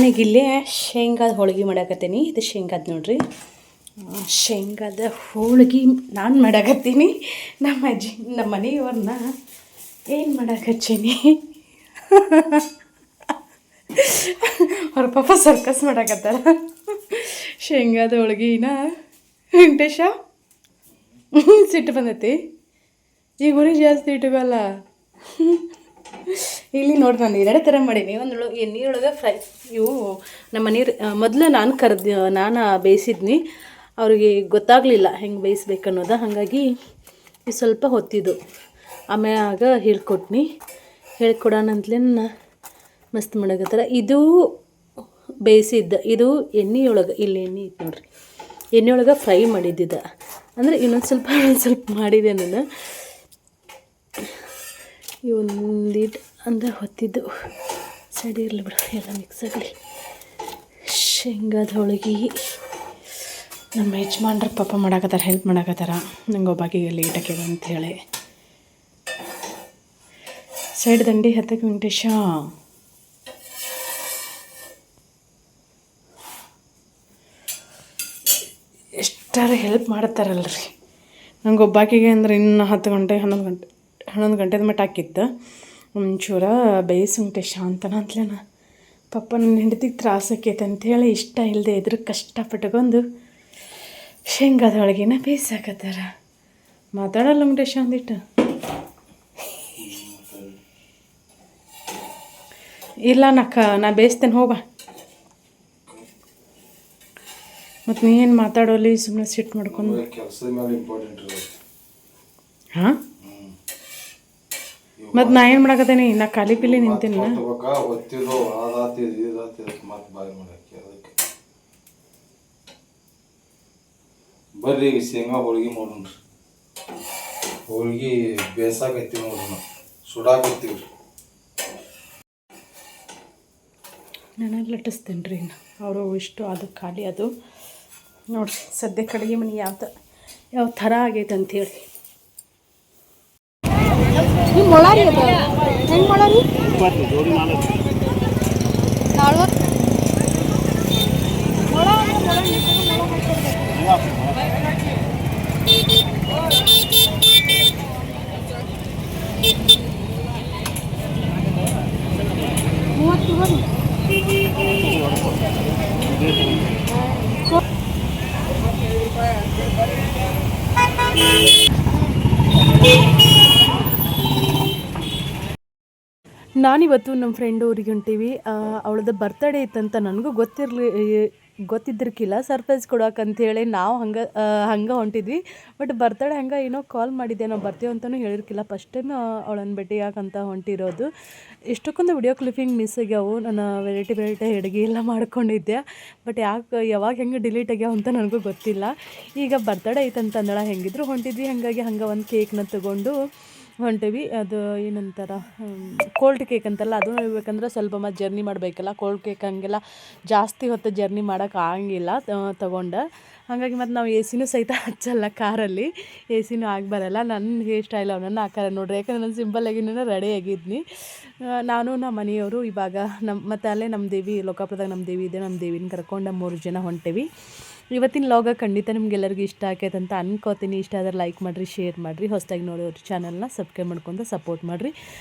ನಾನೀಗಿಲ್ಲೇ ಶೇಂಗಾದ ಹೋಳ್ಗೆ ಮಾಡಾಕತ್ತೀನಿ. ಇದು ಶೇಂಗಾದ ನೋಡ್ರಿ, ಶೇಂಗಾದ ಹೋಳ್ಗೆ ನಾನು ಮಾಡಾಕತ್ತೀನಿ. ನಮ್ಮ ಅಜ್ಜಿ ನಮ್ಮ ಮನೆಯವ್ರನ್ನ ಏನು ಮಾಡಾಕಚ್ಚೀನಿ ಅವ್ರ ಪಾಪ ಸರ್ಕಸ್ ಮಾಡಾಕತ್ತಾರ. ಶೇಂಗಾದ ಹೋಳ್ಗಿನ ವೆಂಕಟೇಶ ಸಿಟ್ಟು ಬಂದೈತಿ. ಈಗ ಉರಿ ಜಾಸ್ತಿ ಇಟ್ಕೋಲ್ಲ. ಇಲ್ಲಿ ನೋಡಿ ನಾನು ಎರಡೇ ಥರ ಮಾಡೀನಿ. ಒಂದು ಎಣ್ಣೆಯೊಳಗೆ ಫ್ರೈ, ಇವು ನಮ್ಮ ಮನೆಯವ್ರು ಮೊದಲು ನಾನು ಬೇಯಿಸಿದ್ನಿ. ಅವ್ರಿಗೆ ಗೊತ್ತಾಗಲಿಲ್ಲ ಹೆಂಗೆ ಬೇಯಿಸ್ಬೇಕು ಅನ್ನೋದು, ಹಾಗಾಗಿ ಸ್ವಲ್ಪ ಹೊತ್ತಿದ್ದು ಆಮ್ಯಾಗ ಹೇಳ್ಕೊಡೋಣಂತಲೇನ ಮಸ್ತ್ ಮಾಡಕತ್ತಾರ. ಇದು ಬೇಯಿಸಿದ್ದ, ಇದು ಎಣ್ಣೆಯೊಳಗೆ, ಇಲ್ಲಿ ಎಣ್ಣೆ ಇತ್ತು ನೋಡ್ರಿ, ಎಣ್ಣೆಯೊಳಗೆ ಫ್ರೈ ಮಾಡಿದ್ದಿದ್ದ. ಅಂದರೆ ಇನ್ನೊಂದು ಸ್ವಲ್ಪ ಮಾಡಿದೆ ನಾನು. ಒಂದಿಟ್ಟು ಅಂದರೆ ಹೊತ್ತಿದ್ದು ಸೈಡ್ ಇರಲಿ ಬಿಡು, ಎಲ್ಲ ಮಿಕ್ಸ್ ಆಗಲಿ. ಶೇಂಗಾದ ಹೋಳಿಗೆ ನಮ್ಮ ಯಜಮಾನ್ರ ಪಾಪ ಮಾಡಾಕತ್ತಾರ, ಹೆಲ್ಪ್ ಮಾಡಾಕತ್ತಾರ. ನಂಗೆ ಒಬ್ಬಾಕಿಗೆ ಲೇಟಾಗ್ಯದ ಅಂಥೇಳಿ ಸೈಡ್ ದಂಡಿ ಹತ್ತಕ್ಕೆ ವೆಂಕಟೇಶ ಎಷ್ಟಾರು ಹೆಲ್ಪ್ ಮಾಡ್ತಾರಲ್ರಿ. ನಂಗೆ ಒಬ್ಬಾಕಿಗೆ ಅಂದ್ರೆ ಇನ್ನು 10 ಗಂಟೆ 11 ಗಂಟೆದ ಮಟ್ಟ ಹಾಕಿತ್ತು. ಒಂಚೂರ ಬೇಯಿಸಿ ವೆಂಕಟೇಶ ಅಂತಲೇನ ಪಾಪ ನನ್ನ ಹೆಂಡತಿಗೆ ತ್ರಾಸ ಆಕೈತೆ ಅಂಥೇಳಿ ಇಷ್ಟ ಇಲ್ಲದೆ ಇದ್ರೆ ಕಷ್ಟಪಟ್ಕೊಂಡು ಶೇಂಗಾದ ಹೋಳಿಗೆನ ಬೇಯಿಸಾಕತ್ತಾರ. ಮಾತಾಡಲ್ಲ ವೆಂಕಟೇಶ ಅಂದಿಟ್ಟು. ಇಲ್ಲ ನಾ ಬೇಯಿಸ್ತೇನೆ, ಹೋಗ. ಮತ್ತು ನೀ ಏನು ಮಾತಾಡೋಲಿ, ಸುಮ್ಮನೆ ಸಿಟ್ಟು ಮಾಡ್ಕೊಂಡು. ಹಾಂ, ಮತ್ತು ನಾ ಏನು ಮಾಡಕತ್ತೇನೆ, ನಾ ಖಾಲಿ ಪಿಲಿ ನಿಂತೀನಿ. ಬರ್ರಿ ಈಗ ಶೇಂಗಾ ಹೋಳ್ಗೆ ಮಾಡೋಣ್ರಿ. ಹೋಳ್ಗೆ ಬೇಸಾಕೈತಿ ನೋಡ್ರಿ, ಸುಡಾಕತ್ತೀವಿ ರೀ. ನಾನು ಲಟ್ಟಿಸ್ತೇನೆ ರೀ. ಅವರು ಇಷ್ಟು ಅದು ಖಾಲಿ ಅದು ನೋಡಿರಿ. ಸದ್ಯಕ್ಕೆ ಅಡುಗೆ ಮನೆ ಯಾವ ಥರ ಆಗೈತೆ ಅಂಥೇಳಿ. ನೀವು ಮೊಳಾರಿ ಅದು ಹೆಂಗೆ ಮಾಡೋರಿ? 20 ಜೋಡಿ ಮಾಡೋದು 40 ಮೊಳ ನಾನಿವತ್ತು ನಮ್ಮ ಫ್ರೆಂಡ್ ಊರಿಗೆ ಹೊಂಟೀವಿ. ಅವಳದ್ದು ಬರ್ತಡೇ ಇತ್ತಂತ ನನಗೂ ಗೊತ್ತಿದ್ದಿರ್ಕಿಲ್ಲ. ಸರ್ಪ್ರೈಸ್ ಕೊಡೋಕಂತೇಳಿ ನಾವು ಹಂಗೆ ಹೊಂಟಿದ್ವಿ. ಬಟ್ ಬರ್ತಡೇ ಹಂಗೆ ಏನೋ ಕಾಲ್ ಮಾಡಿದ್ದೆ, ನಾವು ಬರ್ತೀವಿ ಅಂತಲೂ ಹೇಳಿರ್ಕಿಲ್ಲ. ಫಸ್ಟ್ ಟೈಮ್ ಅವಳನ್ನು ಭೇಟಿಯಾಗಂತ ಹೊಂಟಿರೋದು. ಇಷ್ಟಕ್ಕೊಂದು ವಿಡಿಯೋ ಕ್ಲಿಪ್ಪಿಂಗ್ ಮಿಸ್ ಆಗ್ಯಾವು. ನಾನು ವೆರೈಟಿ ಅಡುಗೆ ಎಲ್ಲ ಮಾಡ್ಕೊಂಡಿದ್ದೆ. ಬಟ್ ಯಾವಾಗ ಹೆಂಗೆ ಡಿಲೀಟ್ ಆಗ್ಯಾವ ಅಂತ ನನಗೂ ಗೊತ್ತಿಲ್ಲ. ಈಗ ಬರ್ತಡೇ ಐತಂತ ಅಂದಳ, ಹೆಂಗಿದ್ರು ಹೊಂಟಿದ್ವಿ. ಹಾಗಾಗಿ ಹಂಗೆ ಒಂದು ಕೇಕ್ನ ತೊಗೊಂಡು ಹೊಂಟೀವಿ. ಅದು ಏನಂತಾರ, ಕೋಲ್ಡ್ ಕೇಕ್ ಅಂತಲ್ಲ, ಅದು ಹೇಳ್ಬೇಕಂದ್ರೆ ಸ್ವಲ್ಪ ಮತ್ತು ಜರ್ನಿ ಮಾಡಬೇಕಲ್ಲ. ಕೋಲ್ಡ್ ಕೇಕ್ ಹಂಗೆಲ್ಲ ಜಾಸ್ತಿ ಹೊತ್ತು ಜರ್ನಿ ಮಾಡೋಕೆ ಆಗಂಗಿಲ್ಲ ತೊಗೊಂಡು. ಹಾಗಾಗಿ ಮತ್ತು ನಾವು ಎ.ಸಿನೂ ಸಹಿತ ಹಚ್ಚಲ್ಲ ಕಾರಲ್ಲಿ, ಎ.ಸಿನೂ ಆಗಿ ಬರಲ್ಲ. ನನ್ನ ಹೇರ್ ಸ್ಟೈಲ್ ಅವನನ್ನು ಹಾಕಾರ ನೋಡ್ರಿ, ಯಾಕಂದ್ರೆ ನಾನು ಸಿಂಪಲ್ಲಾಗಿನ ರೆಡಿ ಆಗಿದ್ನಿ. ನಾನು ನಮ್ಮ ಮನೆಯವರು ಇವಾಗ ಮತ್ತು ಅಲ್ಲೇ ನಮ್ಮ ದೇವಿ, ಲೋಕಾಪುರದಾಗ ನಮ್ಮ ದೇವಿ ಇದೆ, ನಮ್ಮ ದೇವಿನ ಕರ್ಕೊಂಡು 3 ಜನ ಹೊಂಟೇವಿ. ಇವತ್ತಿನ ಲಾಗ ಖಂಡಿತ ನಿಮ್ಗೆಲ್ಲರಿಗೂ ಇಷ್ಟ ಆಕೈತೆ ಅಂತ ಅನ್ಕೋತೀನಿ. ಇಷ್ಟ ಆದರೆ ಲೈಕ್ ಮಾಡಿರಿ, ಶೇರ್ ಮಾಡಿರಿ. ಹೊಸದಾಗಿ ನೋಡೋರು ಚಾನಲ್ನ ಸಬ್ಸ್ಕ್ರೈಬ್ ಮಾಡ್ಕೊಂಡು ಸಪೋರ್ಟ್ ಮಾಡಿರಿ.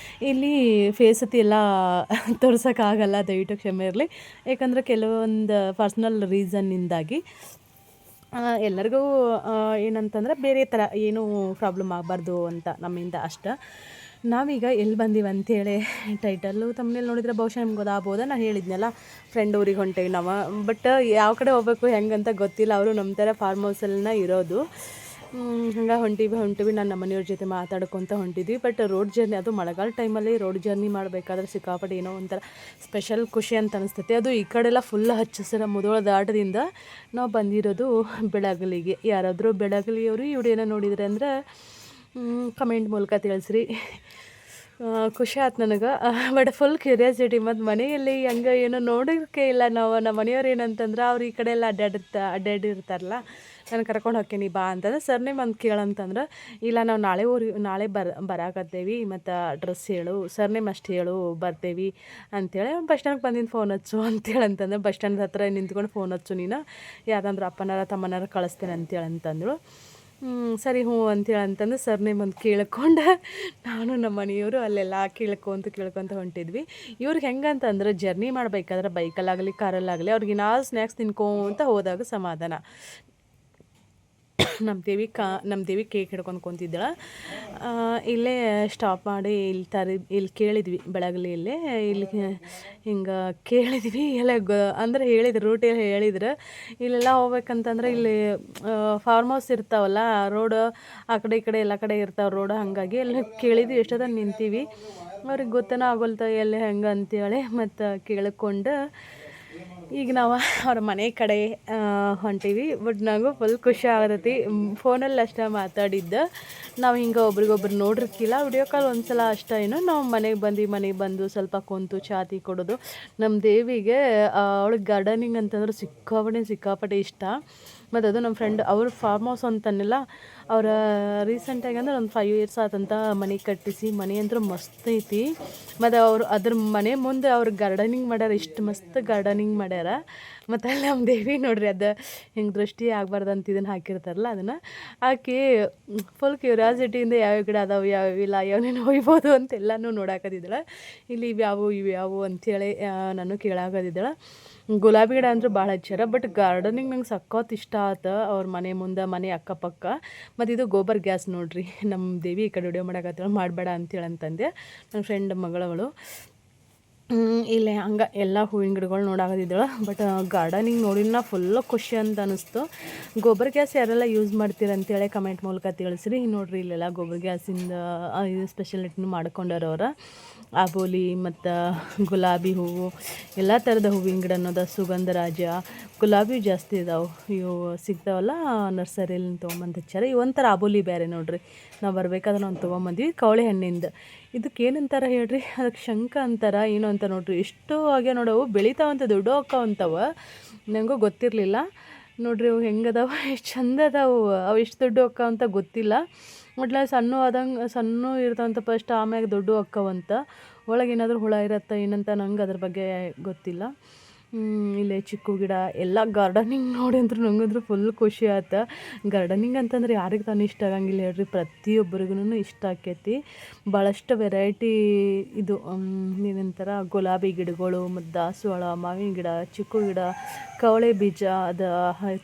ಇಲ್ಲಿ ಫೇಸತಿ ಎಲ್ಲ ತೋರ್ಸೋಕ್ಕಾಗಲ್ಲ, ದಯವಿಟ್ಟು ಕ್ಷಮೆ ಇರಲಿ. ಯಾಕಂದರೆ ಕೆಲವೊಂದು ಪರ್ಸ್ನಲ್ ರೀಸನ್ನಿಂದಾಗಿ ಎಲ್ಲರಿಗೂ ಏನಂತಂದ್ರೆ ಬೇರೆ ಥರ ಏನೂ ಪ್ರಾಬ್ಲಮ್ ಆಗಬಾರ್ದು ಅಂತ ನಮ್ಮಿಂದ ಅಷ್ಟ. ನಾವೀಗ ಎಲ್ಲಿ ಬಂದೀವಿ ಅಂಥೇಳಿ ಟೈಟಲ್ಲು ತಮ್ಮನೇಲಿ ನೋಡಿದರೆ ಬಹುಶಃ ನಿಮ್ಗೆ ಗೊತ್ತಾಗ್ಬೋದ. ನಾನು ಹೇಳಿದ್ನಲ್ಲ ಫ್ರೆಂಡ್ ಊರಿಗೆ ಹೊಂಟೇವಿ ನಾವು. ಬಟ್ ಯಾವ ಕಡೆ ಹೋಗ್ಬೇಕು ಹೆಂಗಂತ ಗೊತ್ತಿಲ್ಲ. ಅವರು ನಮ್ಮ ಥರ ಫಾರ್ಮ್ ಹೌಸಲ್ಲಿನ ಇರೋದು. ಹಂಗೆ ಹೊಂಟೀವಿ. ನಾನು ನಮ್ಮ ಮನೆಯವ್ರ ಜೊತೆ ಮಾತಾಡ್ಕೊತ ಹೊಂಟಿದ್ವಿ. ಬಟ್ ರೋಡ್ ಜರ್ನಿ, ಅದು ಮಳೆಗಾಲ ಟೈಮಲ್ಲಿ ರೋಡ್ ಜರ್ನಿ ಮಾಡಬೇಕಾದ್ರೆ ಸಿಕ್ಕಾಪಟ್ಟೆ ಏನೋ ಒಂಥರ ಸ್ಪೆಷಲ್ ಖುಷಿ ಅಂತ ಅನಿಸ್ತೈತೆ. ಅದು ಈ ಕಡೆಲ್ಲ ಫುಲ್ ಹಚ್ಚ ಹಸಿರ ಮುಧೋಳ ದಾಟದಿಂದ ನಾವು ಬಂದಿರೋದು ಬೆಳಗಲಿಗೆ. ಯಾರಾದರೂ ಬೆಳಗಲಿಯವರು ಈ ವಿಡಿಯೋನ ನೋಡಿದರೆ ಅಂದರೆ ಕಮೆಂಟ್ ಮೂಲಕ ತಿಳಿಸ್ರಿ. ಖುಷಿ ಆಯ್ತು ನನಗೆ. But full curiosity. ಮತ್ತು ಮನೆಯಲ್ಲಿ ಹಂಗೆ ಏನೋ ನೋಡೋಕ್ಕೆ ಇಲ್ಲ ನಾವು. ನಮ್ಮ ಮನೆಯವ್ರು ಏನಂತಂದ್ರೆ ಅವ್ರು ಈ ಕಡೆ ಎಲ್ಲ ಅಡ್ಡಾಡಿರ್ತಾರಲ್ಲ, ನಾನು ಕರ್ಕೊಂಡು ಹೋಗ್ತೀನಿ ಬಾ ಅಂತಂದ್ರೆ ಸರ್ನೇಮ್ ಅಂತ ಕೇಳಂತಂದ್ರೆ ಇಲ್ಲ ನಾವು ನಾಳೆ ಬರಾಕತ್ತೇವಿ ಮತ್ತು ಅಡ್ರೆಸ್ ಹೇಳು ಸರ್ನೇಮ್ ಅಷ್ಟು ಹೇಳು ಬರ್ತೇವಿ ಅಂತೇಳಿ ಬಸ್ ಸ್ಟ್ಯಾಂಡ್ಗೆ ಬಂದಿದ್ದು ಫೋನ್ ಹಚ್ಚು ಅಂತೇಳಿ ಅಂತಂದ್ರೆ ಬಸ್ ಸ್ಟ್ಯಾಂಡ್ ಹತ್ರ ನಿಂತ್ಕೊಂಡು ಫೋನ್ ಹಚ್ಚು ನೀನು ಯಾರಂದ್ರೆ ಅಪ್ಪನಾರ ತಮ್ಮನಾರ ಕಳಿಸ್ತೇನೆ ಅಂತೇಳಿ ಅಂತಂದರು. ಸರಿ ಹ್ಞೂ ಅಂತೇಳಿ ಅಂತಂದು ಸರ್ನೇಮ್ ಒಂದು ಕೇಳ್ಕೊಂಡು ನಾನು ನಮ್ಮ ಮನೆಯವರು ಅಲ್ಲೆಲ್ಲ ಕೇಳ್ಕೊತ ಹೊಂಟಿದ್ವಿ. ಇವ್ರಿಗೆ ಹೆಂಗಂತಂದ್ರೆ ಜರ್ನಿ ಮಾಡಬೇಕಾದ್ರೆ ಬೈಕಲ್ಲಾಗಲಿ ಕಾರಲ್ಲಾಗಲಿ ಅವ್ರಿಗೆ ಸ್ನ್ಯಾಕ್ಸ್ ತಿನ್ಕೊಂತ ಹೋದಾಗ ಸಮಾಧಾನ. ನಮ್ಮ ದೇವಿ ಕೇಕ್ ಹಿಡ್ಕೊಂಡು ಕುಂತಿದ್ದಾಳೆ. ಇಲ್ಲೇ ಸ್ಟಾಪ್ ಮಾಡಿ ಇಲ್ಲಿ ಕೇಳಿದ್ವಿ ಬೆಳಗ್ಲಿಯಲ್ಲೇ ಇಲ್ಲಿ ಹಿಂಗೆ ಕೇಳಿದ್ವಿ ಎಲ್ಲ ಅಂದ್ರೆ ಹೇಳಿದ್ರು ರೂಟ್ ಹೇಳಿದ್ರು ಇಲ್ಲೆಲ್ಲ ಹೋಗ್ಬೇಕಂತಂದ್ರೆ ಇಲ್ಲಿ ಫಾರ್ಮ್ ಹೌಸ್ ಇರ್ತಾವಲ್ಲ ರೋಡ್ ಆ ಕಡೆ ಈ ಕಡೆ ಎಲ್ಲ ಕಡೆ ಇರ್ತಾವೆ ರೋಡ್, ಹಾಗಾಗಿ ಎಲ್ಲ ಕೇಳಿದ್ವಿ ಎಷ್ಟೊತ್ತ ನಿಂತೀವಿ ಅವ್ರಿಗೆ ಗೊತ್ತೇನೋ ಆಗೋಲ್ತ ಎಲ್ಲಿ ಹೆಂಗೆ ಅಂತೇಳಿ ಮತ್ತು ಕೇಳಿಕೊಂಡು ಈಗ ನಾವು ಅವ್ರ ಮನೆ ಕಡೆ ಹೊಂಟೀವಿ. ಬಟ್ ನನಗೂ ಫುಲ್ ಖುಷಿ ಆಗತೈತಿ. ಫೋನಲ್ಲಿ ಅಷ್ಟೇ ಮಾತಾಡಿದ್ದು ನಾವು ಹಿಂಗೆ ಒಬ್ರಿಗೊಬ್ರು ನೋಡಿರ್ಕಿಲ್ಲ, ವಿಡಿಯೋ ಕಾಲ್ ಒಂದು ಸಲ ಅಷ್ಟೇ. ಏನು ನಾವು ಮನೆಗೆ ಬಂದು ಸ್ವಲ್ಪ ಕುಂತು ಚಾತಿ ಕೊಡೋದು. ನಮ್ಮ ದೇವಿಗೆ ಅವಳಿಗೆ ಗಾರ್ಡನಿಂಗ್ ಅಂತಂದ್ರೆ ಸಿಕ್ಕಾಪಟ್ಟೆ ಇಷ್ಟ. ಮತ್ತು ಅದು ನಮ್ಮ ಫ್ರೆಂಡ್ ಅವ್ರ ಫಾರ್ಮ್ ಹೌಸ್ ಅಂತನಿಲ್ಲ, ಅವರ ರೀಸೆಂಟಾಗಿ ಅಂದ್ರೆ ಒಂದು 5 years ಆತಂತ ಮನೆ ಕಟ್ಟಿಸಿ. ಮನೆ ಅಂದ್ರೆ ಮಸ್ತ್ ಐತಿ. ಮತ್ತು ಅದ್ರ ಮನೆ ಮುಂದೆ ಅವ್ರು ಗಾರ್ಡನಿಂಗ್ ಮಾಡ್ಯಾರ, ಇಷ್ಟು ಮಸ್ತ್ ಗಾರ್ಡನಿಂಗ್ ಮಾಡ್ಯಾರ. ಮತ್ತು ಅಲ್ಲಿ ನಮ್ಮ ದೇವಿ ನೋಡ್ರಿ ಅದು ಹಿಂಗೆ ದೃಷ್ಟಿ ಆಗಬಾರ್ದು ಅಂತ ಇದನ್ನು ಹಾಕಿರ್ತಾರಲ್ಲ ಅದನ್ನು ಹಾಕಿ ಫುಲ್ ಕ್ಯೂರಿಯಾಸಿಟಿಯಿಂದ ಯಾವ್ಯಾವ ಗಿಡ ಅದಾವೆ ಯಾವ್ಯಾವಿಲ್ಲ ಯಾವನೇನು ಒಯ್ಬೋದು ಅಂತೆಲ್ಲನೂ ನೋಡಾಕದಿದ್ದಾಳೆ. ಇಲ್ಲಿ ಇವ್ಯಾವು ಅಂಥೇಳಿ ನಾನು ಕೇಳಾಕದಿದ್ದಾಳೆ. ಗುಲಾಬಿ ಗಿಡ ಅಂದ್ರೆ ಭಾಳ ಹಚ್ಚಾರ. ಬಟ್ ಗಾರ್ಡನಿಂಗ್ ನಂಗೆ ಸಖತ್ ಇಷ್ಟ ಆಯ್ತು. ಅವ್ರ ಮನೆ ಮುಂದೆ ಮನೆ ಅಕ್ಕಪಕ್ಕ. ಮತ್ತು ಇದು ಗೋಬರ್ ಗ್ಯಾಸ್ ನೋಡ್ರಿ. ನಮ್ಮ ದೇವಿ ಈ ಕಡೆ ವಿಡಿಯೋ ಮಾಡಾಕತ್ತೇಳಿ ಮಾಡಬೇಡ ಅಂತೇಳಿ ಅಂತಂದೆ ನನ್ನ ಫ್ರೆಂಡ್ ಮಗಳವಳು. ಇಲ್ಲೇ ಹಂಗೆ ಎಲ್ಲ ಹೂವಿನ ಗಿಡಗಳು ನೋಡಾಕತ್ತಿದ್ದಳು. ಬಟ್ ಗಾರ್ಡನಿಂಗ್ ನೋಡಿನ ಫುಲ್ಲು ಖುಷಿ ಅಂತ ಅನ್ನಿಸ್ತು. ಗೊಬ್ಬರ ಗ್ಯಾಸ್ ಯಾರೆಲ್ಲ ಯೂಸ್ ಮಾಡ್ತೀರ ಅಂತೇಳಿ ಕಮೆಂಟ್ ಮೂಲಕ ತಿಳಿಸ್ರಿ. ನೋಡಿರಿ ಇಲ್ಲೆಲ್ಲ ಗೊಬ್ಬರ ಗ್ಯಾಸಿಂದ ಇದು ಸ್ಪೆಷಲಿಟಿನೂ ಮಾಡ್ಕೊಂಡಾರ ಅವ್ರು. ಆಬೋಲಿ ಮತ್ತು ಗುಲಾಬಿ ಹೂವು ಎಲ್ಲ ಥರದ ಹೂವಿನ ಗಿಡ ಅನ್ನೋದು, ಸುಗಂಧರಾಜ, ಗುಲಾಬಿ ಜಾಸ್ತಿ ಇದಾವೆ. ಇವು ಸಿಗ್ತಾವಲ್ಲ ನರ್ಸರಿಯಲ್ಲಿ ತೊಗೊಂಬಂದು ಹಚ್ಚಾರ. ಇವು ಒಂಥರ ಆಬೋಲಿ ಬೇರೆ ನೋಡ್ರಿ. ನಾವು ಬರ್ಬೇಕಾದ್ರೆ ನಾವು ತೊಗೊಂಬಂದ್ವಿ ಕವಳೆ ಹಣ್ಣಿಂದ. ಇದಕ್ಕೆ ಏನಂತಾರ ಹೇಳ್ರಿ, ಅದಕ್ಕೆ ಶಂಖ ಅಂತಾರ ಏನು ಅಂತ ನೋಡ್ರಿ. ಎಷ್ಟು ಹಾಗೆ ನೋಡವು ಬೆಳಿತಾವಂತ ದೊಡ್ಡ ಅಕ್ಕವಂತವ. ನನಗೂ ಗೊತ್ತಿರಲಿಲ್ಲ ನೋಡ್ರಿ ಅವು ಹೆಂಗದಾವ, ಎಷ್ಟು ಚಂದ ಅದಾವು. ಅವು ಎಷ್ಟು ದೊಡ್ಡ ಅಕ್ಕ ಅಂತ ಗೊತ್ತಿಲ್ಲ. ಮೊದಲ ಸಣ್ಣ ಇರ್ತಾವಂತ ಫಸ್ಟ್, ಆಮ್ಯಾಗ ದೊಡ್ಡ ಅಕ್ಕವಂತ. ಒಳಗೆ ಏನಾದರೂ ಹುಳ ಇರತ್ತಾ ಏನಂತ ನಂಗೆ ಅದ್ರ ಬಗ್ಗೆ ಗೊತ್ತಿಲ್ಲ. ಇಲ್ಲೇ ಚಿಕ್ಕು ಗಿಡ ಎಲ್ಲ ಗಾರ್ಡನಿಂಗ್ ನೋಡಿ ಅಂದ್ರೂ ನಂಗಂದ್ರೂ ಫುಲ್ ಖುಷಿ ಆಯ್ತು. ಗಾರ್ಡನಿಂಗ್ ಅಂತಂದ್ರೆ ಯಾರಿಗೆ ತಾನು ಇಷ್ಟ ಆಗಂಗಿಲ್ಲ ಹೇಳ್ರಿ, ಪ್ರತಿಯೊಬ್ಬರಿಗೂ ಇಷ್ಟ ಆಕೈತಿ. ಭಾಳಷ್ಟು ವೆರೈಟಿ ಇದು ಏನಂತಾರ ಗುಲಾಬಿ ಗಿಡಗಳು ಮತ್ತು ದಾಸವಾಳ, ಮಾವಿನ ಗಿಡ, ಚಿಕ್ಕು ಗಿಡ, ಕವಳೆ ಬೀಜ ಅದು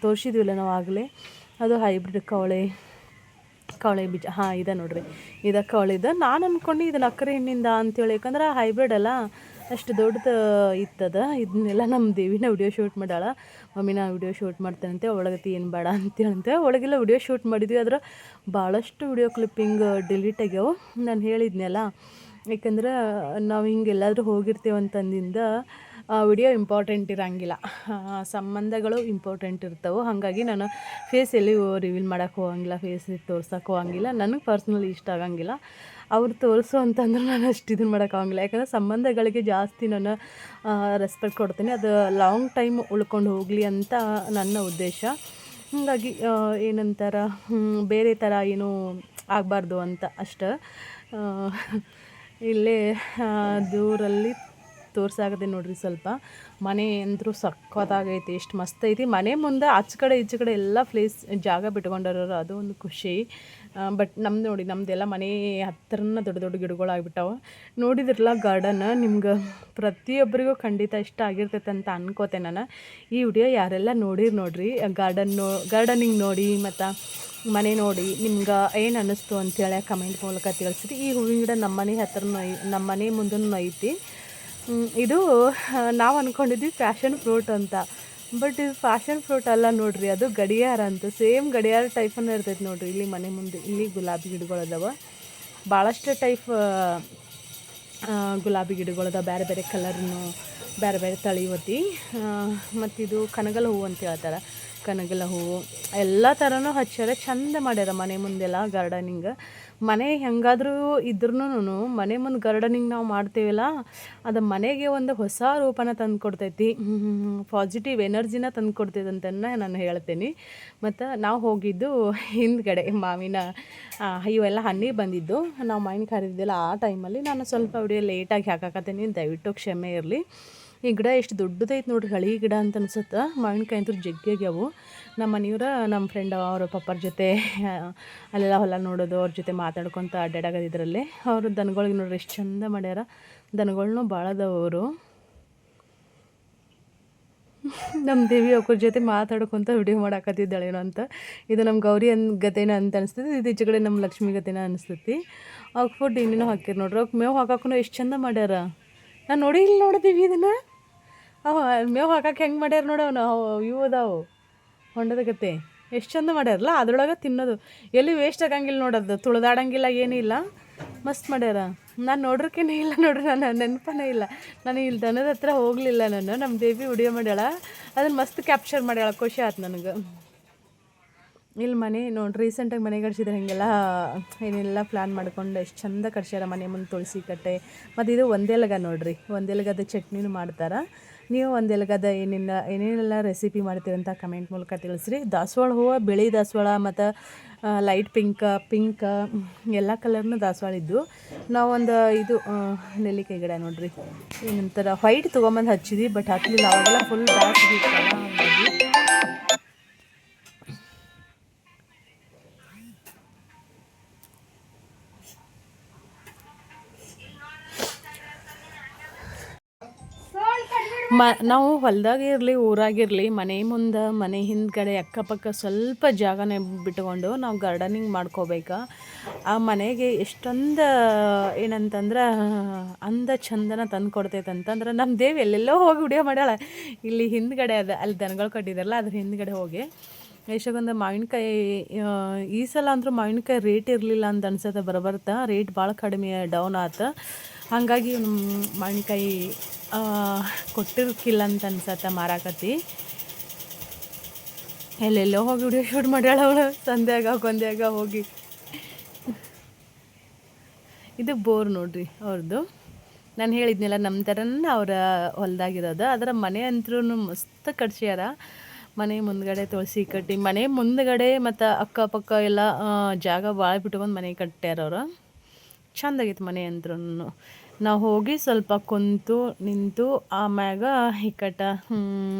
ತೋರಿಸಿದ್ವಿಲ್ಲ ನಾವು ಆಗಲೇ, ಅದು ಹೈಬ್ರಿಡ್ ಕವಳೆ ಬೀಜ. ಹಾಂ ಇದೆ ನೋಡ್ರಿ, ಇದು ಕವಳಿದ. ನಾನು ಅಂದ್ಕೊಂಡು ಇದನ್ನು ಅಕ್ಕರೆ ಹಣ್ಣಿಂದ ಅಂತೇಳಿ, ಯಾಕಂದ್ರೆ ಹೈಬ್ರಿಡ್ ಅಲ್ಲ ಅಷ್ಟು ದೊಡ್ಡದು ಇತ್ತದ. ಇದನ್ನೆಲ್ಲ ನಮ್ಮ ದೇವಿನ ವಿಡಿಯೋ ಶೂಟ್ ಮಾಡ್ಯಾಳ. ಮಮ್ಮಿ ನಾ ವಿಡಿಯೋ ಶೂಟ್ ಮಾಡ್ತೇನಂತೆ, ಒಳಗತಿ ಏನು ಬೇಡ ಅಂತೇಳಂತೆ. ಒಳಗೆಲ್ಲ ವಿಡಿಯೋ ಶೂಟ್ ಮಾಡಿದ್ವಿ, ಆದ್ರೆ ಭಾಳಷ್ಟು ವಿಡಿಯೋ ಕ್ಲಿಪ್ಪಿಂಗ್ ಡಿಲೀಟ್ ಆಗ್ಯಾವ. ನಾನು ಹೇಳಿದ್ನಲ್ಲ, ಯಾಕಂದ್ರೆ ನಾವು ಹಿಂಗೆಲ್ಲಾದರೂ ಹೋಗಿರ್ತೀವಂತಂದಿಂದ ವಿಡಿಯೋ ಇಂಪಾರ್ಟೆಂಟ್ ಇರೋಂಗಿಲ್ಲ, ಸಂಬಂಧಗಳು ಇಂಪಾರ್ಟೆಂಟ್ ಇರ್ತವೆ. ಹಾಗಾಗಿ ನಾನು ಫೇಸ್ ಎಲ್ಲಿ ರಿವೀಲ್ ಮಾಡೋಕ್ಕೆ ಹೋಗಂಗಿಲ್ಲ, ಫೇಸ್ ತೋರ್ಸೋಕೆ ಹೋಗಂಗಿಲ್ಲ. ನನಗೆ ಪರ್ಸ್ನಲಿ ಇಷ್ಟ ಆಗಂಗಿಲ್ಲ. ಅವ್ರು ತೋರಿಸು ಅಂತಂದ್ರೆ ನಾನು ಅಷ್ಟು ಇದನ್ನು ಮಾಡೋಕ್ಕಾಗಂಗಿಲ್ಲ. ಯಾಕಂದರೆ ಸಂಬಂಧಗಳಿಗೆ ಜಾಸ್ತಿ ನಾನು ರೆಸ್ಪೆಕ್ಟ್ ಕೊಡ್ತೀನಿ. ಅದು ಲಾಂಗ್ ಟೈಮ್ ಉಳ್ಕೊಂಡು ಹೋಗಲಿ ಅಂತ ನನ್ನ ಉದ್ದೇಶ. ಹಾಗಾಗಿ ಏನಂತಾರ ಬೇರೆ ಥರ ಏನೂ ಆಗಬಾರ್ದು ಅಂತ ಅಷ್ಟೆ. ಇಲ್ಲೇ ದೂರಲ್ಲಿ ತೋರ್ಸಾಗದೆ ನೋಡ್ರಿ. ಸ್ವಲ್ಪ ಮನೆ ಅಂದರೂ ಸಕ್ಕತ್ತಾಗೈತಿ, ಎಷ್ಟು ಮಸ್ತ್ ಐತಿ. ಮನೆ ಮುಂದೆ ಆಚೆ ಕಡೆ ಈಚೆ ಕಡೆ ಎಲ್ಲ ಜಾಗ ಬಿಟ್ಕೊಂಡಾರ, ಅದು ಒಂದು ಖುಷಿ. ಬಟ್ ನಮ್ದು ನೋಡಿ, ನಮ್ಮದೆಲ್ಲ ಮನೆ ಹತ್ರನ ದೊಡ್ಡ ದೊಡ್ಡ ಗಿಡಗಳು ಆಗಿಬಿಟ್ಟಾವೆ. ನೋಡಿದ್ರಲ್ಲ ಗಾರ್ಡನ್, ನಿಮ್ಗೆ ಪ್ರತಿಯೊಬ್ಬರಿಗೂ ಖಂಡಿತ ಇಷ್ಟ ಆಗಿರ್ತೈತೆ ಅಂತ ಅನ್ಕೋತೆ ನಾನು. ಈ ವಿಡಿಯೋ ಯಾರೆಲ್ಲ ನೋಡ್ರಿ ಗಾರ್ಡನಿಂಗ್ ನೋಡಿ ಮತ್ತು ಮನೆ ನೋಡಿ ನಿಮ್ಗೆ ಏನು ಅನ್ನಿಸ್ತು ಅಂತೇಳಿ ಕಮೆಂಟ್ ಮೂಲಕ ತಿಳಿಸ್ರಿ. ಈ ಹೂವಿನ ಗಿಡ ನಮ್ಮ ಮನೆ ಹತ್ರನೂ ನಮ್ಮ ಮನೆ ಮುಂದೂ ಐತಿ. ಇದು ನಾವು ಅಂದ್ಕೊಂಡಿದ್ವಿ ಫ್ಯಾಷನ್ ಫ್ರೂಟ್ ಅಂತ. ಬಟ್ ಇದು ಫ್ಯಾಷನ್ ಫ್ರೂಟ್ ಅಲ್ಲ ನೋಡ್ರಿ, ಅದು ಗಡಿಯಾರ ಅಂತ. ಸೇಮ್ ಗಡಿಯಾರ ಟೈಪನ್ನು ಇರ್ತೈತೆ ನೋಡ್ರಿ. ಇಲ್ಲಿ ಮನೆ ಮುಂದೆ ಇಲ್ಲಿ ಗುಲಾಬಿ ಗಿಡಗಳು ಅದಾವ, ಭಾಳಷ್ಟು ಟೈಪ್ ಗುಲಾಬಿ ಗಿಡಗಳದ, ಬೇರೆ ಬೇರೆ ಕಲರ್ನು, ಬೇರೆ ಬೇರೆ ತಳಿವತಿ. ಮತ್ತಿದು ಕನಗಲ ಹೂವು ಅಂತ ಹೇಳ್ತಾರೆ. ಕನಗಲ ಹೂವು ಎಲ್ಲ ಥರನೂ ಹಚ್ಚಾರ. ಚಂದ ಮಾಡ್ಯಾರ ಮನೆ ಮುಂದೆಲ್ಲ ಗಾರ್ಡನಿಂಗ್. ಮನೆ ಹೆಂಗಾದರೂ ಇದ್ರೂ ಮನೆ ಮುಂದೆ ಗಾರ್ಡನಿಂಗ್ ನಾವು ಮಾಡ್ತೀವಲ್ಲ, ಅದು ಮನೆಗೆ ಒಂದು ಹೊಸ ರೂಪನ ತಂದು ಕೊಡ್ತೈತಿ, ಪಾಸಿಟಿವ್ ಎನರ್ಜಿನ ತಂದು ಕೊಡ್ತೈತೆ ಅಂತನ ನಾನು ಹೇಳ್ತೀನಿ. ಮತ್ತು ನಾವು ಹೋಗಿದ್ದು ಹಿಂದ್ಗಡೆ ಮಾವಿನ ಇವೆಲ್ಲ ಹಣ್ಣಿಗೆ ಬಂದಿದ್ದು. ನಾವು ಮಾವಿನ ಕರಿದಿದ್ದೆಲ್ಲ ಆ ಟೈಮಲ್ಲಿ ನಾನು ಸ್ವಲ್ಪ ವಿಡಿಯೋ ಲೇಟಾಗಿ ಹಾಕಾಕತ್ತೀನಿ, ದಯವಿಟ್ಟು ಕ್ಷಮೆ ಇರಲಿ. ಈ ಗಿಡ ಎಷ್ಟು ದೊಡ್ಡದೈತೆ ನೋಡ್ರಿ, ಹಳಿ ಗಿಡ ಅಂತ ಅನ್ಸುತ್ತೆ. ಮಾವಿನಕಾಯಿ ಅಂತೂ ಜಗ್ಗಿಯಾಗ್ಯಾವು. ನಮ್ಮ ಮನೆಯವ್ರ ನಮ್ಮ ಫ್ರೆಂಡ್ ಅವ್ರ ಪಪ್ಪರ ಜೊತೆ ಅಲ್ಲೆಲ್ಲ ಹೊಲ ನೋಡೋದು, ಅವ್ರ ಜೊತೆ ಮಾತಾಡ್ಕೊತ ಅಡ್ಡಾಡೋದಿದ್ರಲ್ಲೇ ಅವರು ದನಗಳಿಗೆ ನೋಡ್ರಿ ಎಷ್ಟು ಚಂದ ಮಾಡ್ಯಾರ. ದನಗಳ್ನೂ ಭಾಳ ಅದಾವ ಅವರು. ನಮ್ಮ ದೇವಿ ಅವ್ರ ಜೊತೆ ಮಾತಾಡ್ಕೊತ ವಿಡಿಯೋ ಮಾಡಾಕತ್ತಿದ್ದಾಳೇನೋ ಅಂತ. ಇದು ನಮ್ಮ ಗೌರಿ ಗತೆನ ಅಂತ ಅನಿಸ್ತೈತಿ, ಇದು ಈಚೆ ಕಡೆ ನಮ್ಮ ಲಕ್ಷ್ಮಿ ಗತೆನ ಅನಿಸ್ತೈತಿ. ಅವ್ಕೆ ಫುಡ್ ಇನ್ನೇನೋ ಹಾಕಿರಿ ನೋಡ್ರಿ. ಅವ್ಕೆ ಮೇವು ಹಾಕಕ್ಕೂ ಎಷ್ಟು ಚಂದ ಮಾಡ್ಯಾರ. ನಾನು ನೋಡಿದ್ದೀವಿ ಇದನ್ನು. ಮೇವು ಹಾಕಕ್ಕೆ ಹೆಂಗೆ ಮಾಡ್ಯಾರ ನೋಡೋನು, ಇವು ಅದಾವು ಹೊಂಡದ ಗತೆ ಎಷ್ಟು ಚಂದ ಮಾಡ್ಯಾರಲ್ಲ. ಅದ್ರೊಳಗೆ ತಿನ್ನೋದು ಎಲ್ಲಿ ವೇಸ್ಟ್ ಆಗಂಗಿಲ್ಲ ನೋಡೋದು, ತುಳಿದಾಡಂಗಿಲ್ಲ, ಏನಿಲ್ಲ, ಮಸ್ತ್ ಮಾಡ್ಯಾರ. ನಾನು ನೋಡ್ರಿಕೇನೇ ಇಲ್ಲ ನೋಡ್ರಿ, ನಾನು ನೆನಪನೇ ಇಲ್ಲ. ನಾನು ಇಲ್ಲಿ ದನದ ಹತ್ರ ಹೋಗಲಿಲ್ಲ. ನಮ್ಮ ದೇವಿ ವಿಡಿಯೋ ಮಾಡ್ಯಾಳ, ಅದನ್ನು ಮಸ್ತ್ ಕ್ಯಾಪ್ಚರ್ ಮಾಡ್ಯಾಳ. ಖುಷಿ ಆಯ್ತು ನನಗೆ. ಇಲ್ಲಿ ಮನೆ ನೋಡ್ರಿ, ರೀಸೆಂಟಾಗಿ ಮನೆ ಕಟ್ಸಿದ್ರೆ ಹಿಂಗೆಲ್ಲ ಏನೆಲ್ಲ ಪ್ಲ್ಯಾನ್ ಮಾಡ್ಕೊಂಡು ಎಷ್ಟು ಚಂದ ಕಟ್ಸ್ಯಾರ. ಮನೆ ಮುಂದೆ ತುಳಸಿ ಕಟ್ಟೆ. ಮತ್ತು ಇದು ಒಂದೆಲಗ ನೋಡ್ರಿ, ಒಂದೆಲಗದ ಚಟ್ನಿನೂ ಮಾಡ್ತಾರೆ. ನೀವು ಒಂದೆಲಗದ ಏನೇನೆಲ್ಲ ರೆಸಿಪಿ ಮಾಡ್ತೀರಿ ಅಂತ ಕಮೆಂಟ್ ಮೂಲಕ ತಿಳಿಸ್ರಿ. ದಾಸವಾಳ ಹೂವು, ಬಿಳಿ ದಾಸವಾಳ ಮತ್ತು ಲೈಟ್ ಪಿಂಕ್ ಎಲ್ಲ ಕಲರ್ನು ದಾಸವಾಳ ಇದ್ದು. ನಾವೊಂದು ಇದು ನೆಲ್ಲಿಕಾಯಿ ಗಿಡ ನೋಡ್ರಿ, ಏನಂತಾರೆ ವೈಟ್ ತೊಗೊಂಬಂದು ಹಚ್ಚಿದ್ವಿ, ಬಟ್ ಹತ್ತಲಿಲ್ಲ. ಅವಾಗೆಲ್ಲ ಫುಲ್ ಬ್ಯಾಕ್ ಇತ್ತಲ್ಲ, ಹಾಗಾಗಿ ನಾವು ಹೊಲದಾಗಿರಲಿ ಊರಾಗಿರಲಿ ಮನೆ ಮುಂದೆ ಮನೆ ಹಿಂದ್ಗಡೆ ಅಕ್ಕಪಕ್ಕ ಸ್ವಲ್ಪ ಜಾಗನೇ ಬಿಟ್ಕೊಂಡು ನಾವು ಗಾರ್ಡನಿಂಗ್ ಮಾಡ್ಕೋಬೇಕು. ಆ ಮನೆಗೆ ಎಷ್ಟೊಂದು ಏನಂತಂದ್ರೆ ಅಂದ ಚಂದನ ತಂದು ಕೊಡ್ತೈತೆ ಅಂತಂದ್ರೆ ನಮ್ಮ ದೇವಿ ಎಲ್ಲೆಲ್ಲೋ ಹೋಗಿ ವಿಡಿಯೋ ಮಾಡ್ಯಾಳ. ಇಲ್ಲಿ ಹಿಂದ್ಗಡೆ ಅದ, ಅಲ್ಲಿ ದನಗಳು ಕಟ್ಟಿದಾರಲ್ಲ ಅದ್ರ ಹಿಂದ್ಗಡೆ ಹೋಗಿ ಎಷ್ಟೊಂದು ಮಾವಿನಕಾಯಿ. ಈ ಸಲ ಅಂದರೂ ಮಾವಿನಕಾಯಿ ರೇಟ್ ಇರಲಿಲ್ಲ ಅಂತ ಅನ್ಸುತ್ತೆ. ಬರಬರ್ತಾ ರೇಟ್ ಭಾಳ ಕಡಿಮೆ ಡೌನ್ ಆಯ್ತು. ಹಾಗಾಗಿ ಮಾವಿನಕಾಯಿ ಕೊಟ್ಟಿರ್ಕಿಲ್ಲ ಅಂತ ಅನ್ಸತ್ತೆ ಮಾರಾಕತಿ. ಎಲ್ಲೆಲ್ಲೋ ಹೋಗಿ ವಿಡಿಯೋ ಶೂಟ್ ಮಾಡ್ಯಾಳ ಅವಳು, ಸಂಧ್ಯಾಗ ಗೊಂದ್ಯಾಗ ಹೋಗಿ. ಇದು ಬೋರ್ ನೋಡ್ರಿ ಅವ್ರದ್ದು. ನಾನು ಹೇಳಿದ್ನಲ್ಲ ನಮ್ಮ ಥರನ ಅವ್ರ ಹೊಲ್ದಾಗಿರೋದು. ಅದರ ಮನೆ ಅಂತೂ ಮಸ್ತ್ ಕಟ್ಸ್ಯಾರ. ಮನೆ ಮುಂದ್ಗಡೆ ತುಳಸಿ ಕಟ್ಟಿ, ಮನೆ ಮುಂದ್ಗಡೆ ಮತ್ತು ಅಕ್ಕಪಕ್ಕ ಎಲ್ಲ ಜಾಗ ಭಾಳ ಬಿಟ್ಕೊಂಡು ಮನೆ ಕಟ್ಟ್ಯಾರ ಅವರು. ಚೆಂದಾಗಿತ್ತು ಮನೆ ಅಂದ್ರೂ. ನಾವು ಹೋಗಿ ಸ್ವಲ್ಪ ಕುಂತು ನಿಂತು ಆಮ್ಯಾಗ ಹಿಕ್ಕಟ